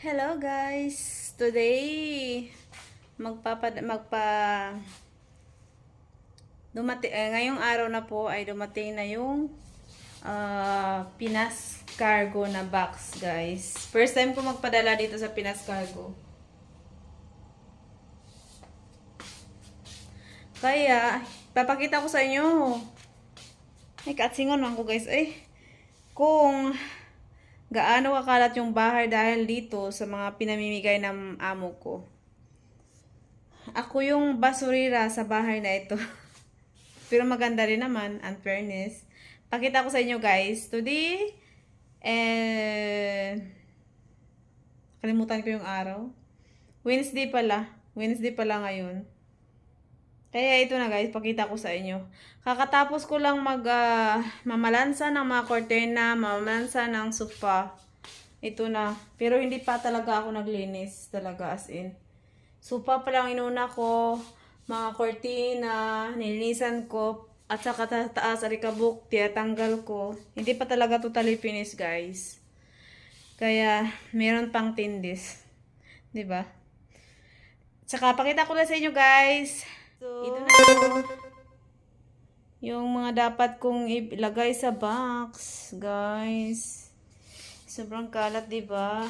Hello guys! Today ngayong araw na po ay dumating na yung Pinas Cargo na box, guys. First time ko magpadala dito sa Pinas Cargo. Kaya papakita ko sa inyo. Ay, katsingon man ko, guys. Kung gaano kakalat yung bahay dahil dito sa mga pinamimigay ng amo ko. Ako yung basurira sa bahay na ito. Pero maganda rin naman, and fairness. Pakita ko sa inyo, guys. Today, kalimutan ko yung araw. Wednesday pala. Wednesday pala ngayon. Kaya ito na, guys, pakita ko sa inyo. Kakatapos ko lang mamalansa ng mga kortena, mamalansa ng sofa. Ito na. Pero hindi pa talaga ako naglinis. Talaga, as in. Sofa pa lang inuna ko. Mga kortina, nilinisan ko. At saka taas, alikabok, tiyatanggal ko. Hindi pa talaga totally finished, guys. Kaya, meron pang tindis. Diba? Tsaka, pakita ko lang sa inyo, guys. So, ito na yung mga dapat kong ilagay sa box, guys. Sobrang kalat, diba?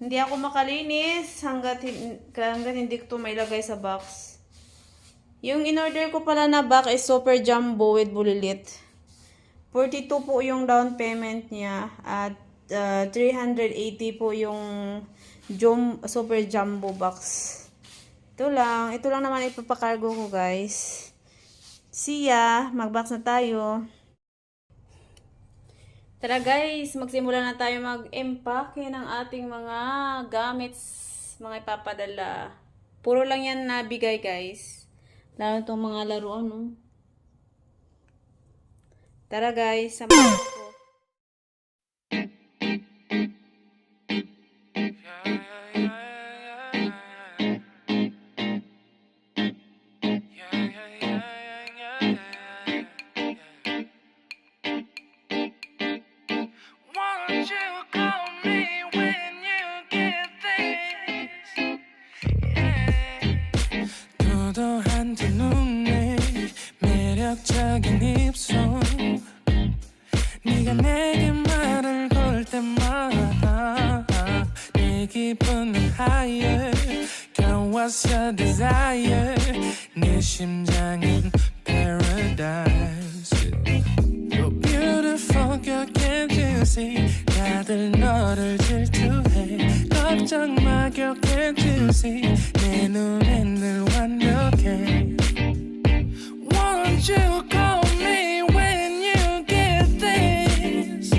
Hindi ako makalinis hanggat hindi ko ito mailagay sa box. Yung in-order ko pala na box is super jumbo with bulilit. 42 po yung down payment niya at 380 po yung super jumbo box. Ito lang naman ipapakargo ko, guys. See ya, mag-box na tayo. Tara, guys, magsimula na tayo mag-empake ng ating mga gamits, mga ipapadala. Puro lang yan nabigay, guys. Lalo itong mga laruan, no? Tara, guys, samahan ko. 도도한 두 눈에 매력적인 입술 네가 내게 말을 걸 때마다 내 기분은 higher Girl what's your desire 내 심장은 paradise You're beautiful girl can't you see 다들 너를 질투해 걱정 마 girl can't you see 내 눈엔 늘 완벽해 Won't you call me when you get this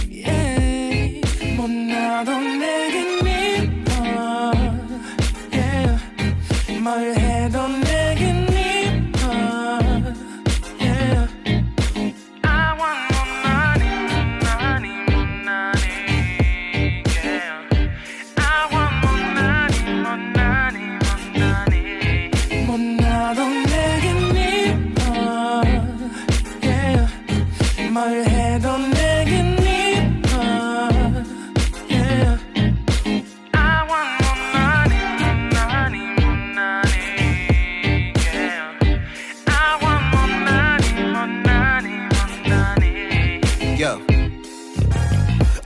Yeah 못나도 내겐 이뻐 Yeah 뭘 해도 내겐 이뻐 Yeah I want more money, money, more money Yeah I want more money, more money, more money 못나도 내겐 이뻐 Yeah 뭘 해도 내겐 이뻐 Yeah I want more money, more money, more money Yeah I want more money, more money, more money Yo.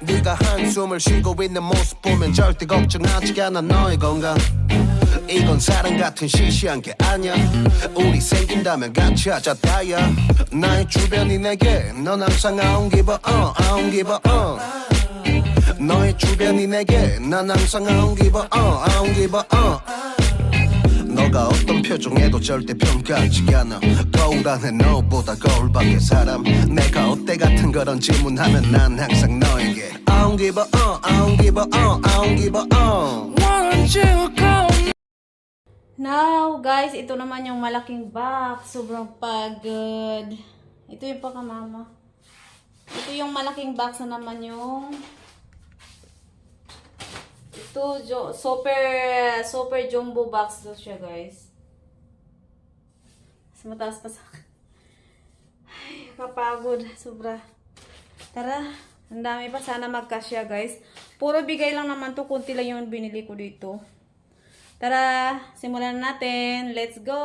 네가 한숨을 쉬고 있는 모습 보면 절대 걱정하지 않아 너의 건강 이건 사랑 같은 시시한 게 아니야 우리 생긴다면 같이 하자 다야 나의 주변이 내게 넌 항상 I don't give a I don't give a 너의 주변이 내게 난 항상 I don't give a I don't give a 너가 어떤 표정에도 절대 평가하지 않아 거울 안에 너보다 거울 밖의 사람 내가 어때 같은 그런 질문하면 난 항상 너에게 I don't give a I don't give a I don't give a Won't you call me Now, guys, ito naman yung malaking box. Sobrang pagod. Ito yung pakamama. Ito yung malaking box na naman yung ito, super jumbo box to siya, guys. Mas mataas pa sa akin. Ay, kapagod. Sobra. Tara, ang dami pa. Sana magkasya, guys. Puro bigay lang naman to. Kunti lang yung binili ko dito. Tara, simulan na natin. Let's go!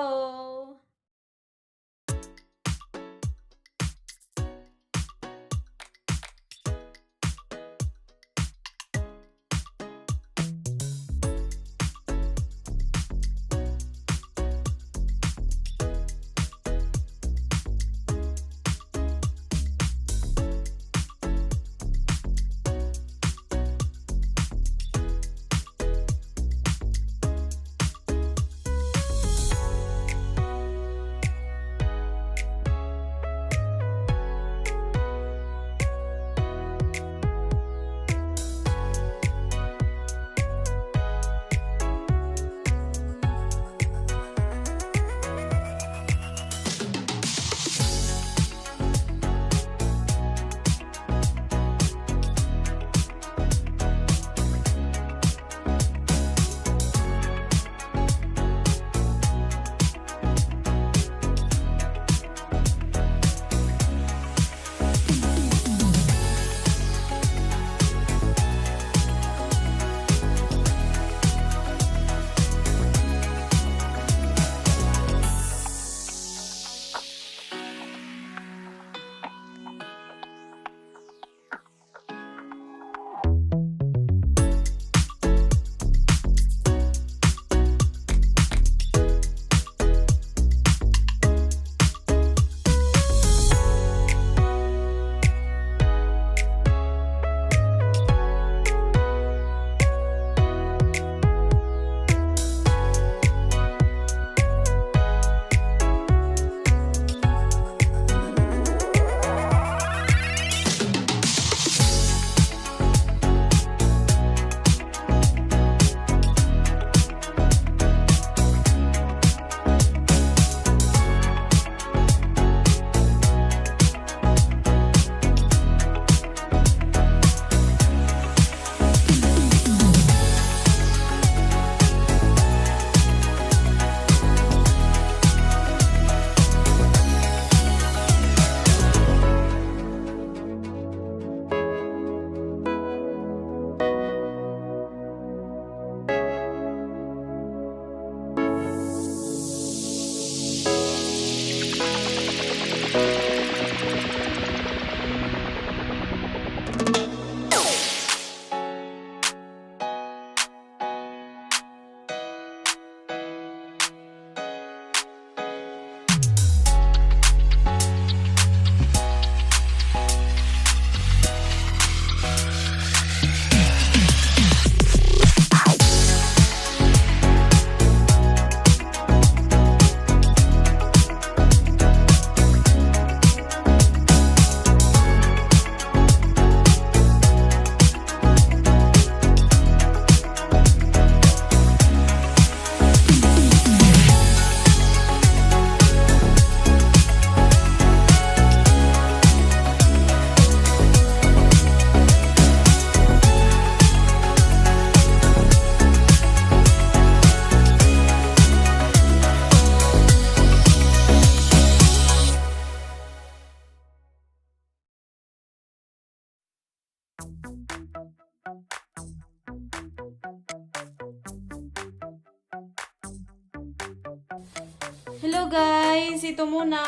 Hello guys, ito muna.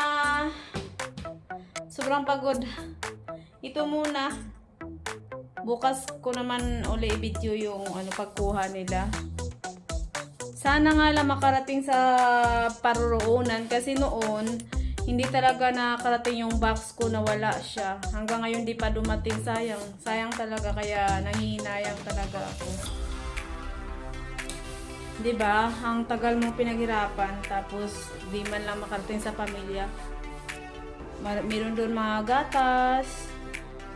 Sobrang pagod. Ito muna. Bukas ko naman uli i-video yung pagkuha nila. Sana nga lang makarating sa paruroonan kasi noon hindi talaga nakarating yung box ko, na wala siya. Hanggang ngayon di pa dumating, sayang. Sayang talaga, kaya nangihinayang talaga ako. 'Di ba? Ang tagal mong pinaghirapan tapos di man lang makarating sa pamilya. Meron doon mga gatas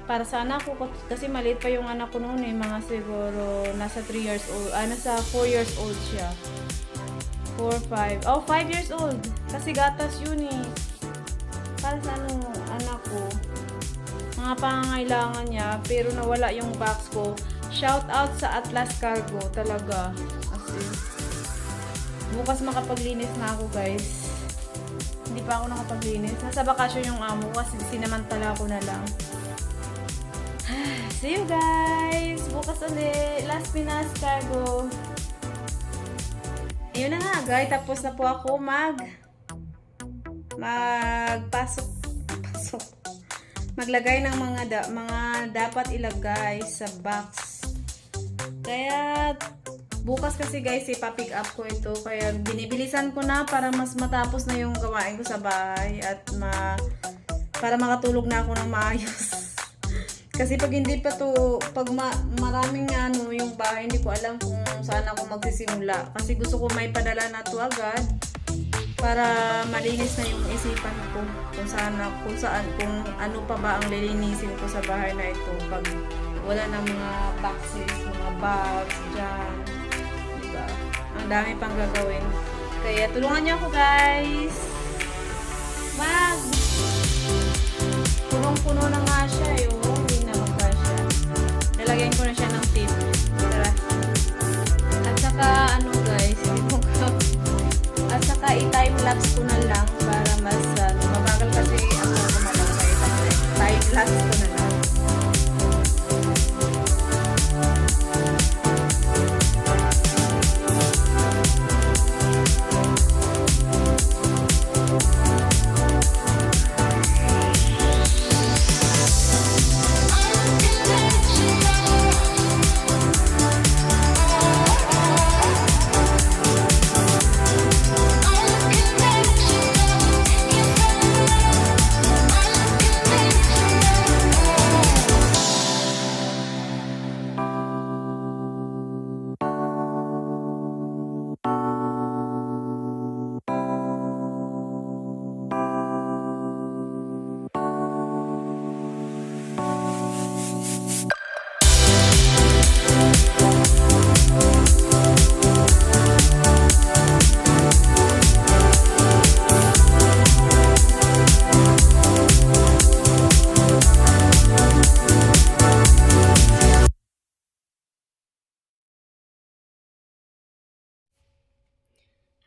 para sa anak ko kasi maliit pa yung anak ko noon mga siguro nasa 3 years old, nasa 4 years old siya. 4, 5. Oh, 5 years old. Kasi gatas yun para sa anak ko. Mga pangangailangan niya, pero nawala yung box ko. Shout out sa Atlas Cargo talaga. Bukas makapaglinis na ako guys. Hindi pa ako nakapaglinis. Nasa bakasyon yung amo kasi sinamantala ko na lang. See you guys! Bukas ulit. Las Pinas Cargo. Ayun na nga guys. Tapos na po ako magpasok. Maglagay ng mga dapat ilagay sa box. Kaya bukas kasi guys, ipa-pick up ko ito. Kaya binibilisan ko na para mas matapos na yung gawain ko sa bahay at para makatulog na ako ng maayos. Kasi pag hindi pa to, maraming yung bahay, hindi ko alam kung saan ako magsisimula. Kasi gusto ko may padala na to agad para malinis na yung isipan ko kung ano pa ba ang lilinisin ko sa bahay na ito pag wala na mga boxes, mga bags dyan, diba? Ang dami pang gagawin, kaya tulungan niyo ako guys. Punong-puno na nga siya, hindi na magkasya. Nalagyan ko na siya ng tip. Tara. At saka guys, at saka i-time-lapse ko na lang para mas mabagal kasi ako gumalang kaya time-lapse ko na lang.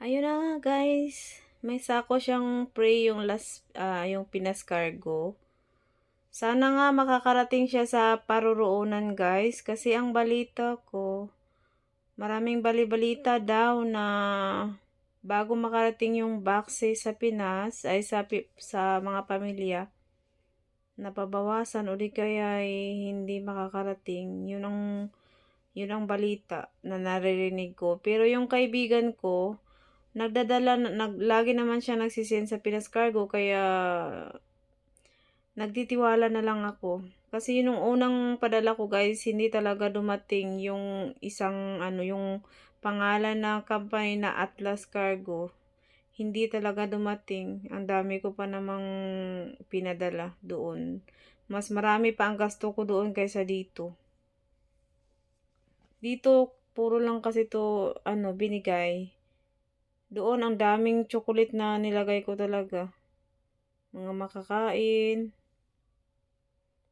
Ayun na nga guys, may sako siyang pre yung yung Pinas Cargo. Sana nga makakarating siya sa paruroonan guys, kasi ang balita ko, maraming bali-balita daw na bago makarating yung boxes sa Pinas ay sa mga pamilya, napabawasan o di kaya ay hindi makakarating. Yun ang balita na naririnig ko. Pero yung kaibigan ko, lagi naman siya nagsisend sa Pinas Cargo, kaya nagtitiwala na lang ako. Kasi yung unang padala ko guys, hindi talaga dumating yung isang yung pangalan na company na Atlas Cargo. Hindi talaga dumating. Ang dami ko pa namang pinadala doon. Mas marami pa ang gasto ko doon kaysa dito. Dito puro lang kasi to binigay. Doon ang daming chocolate na nilagay ko talaga. Mga makakain.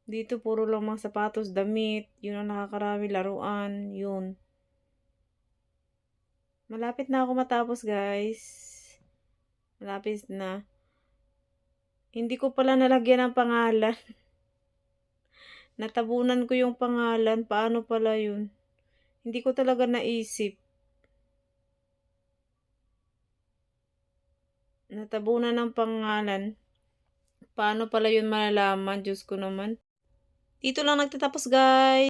Dito puro lang mga sapatos, damit. Yun ang nakakarami, laruan. Yun. Malapit na ako matapos guys. Malapit na. Hindi ko pala nalagyan ng pangalan. Natabunan ko yung pangalan. Paano pala yun? Hindi ko talaga naisip. Natabunan ng pangalan. Paano pala yun malalaman? Diyos ko naman. Dito lang nagtatapos guys.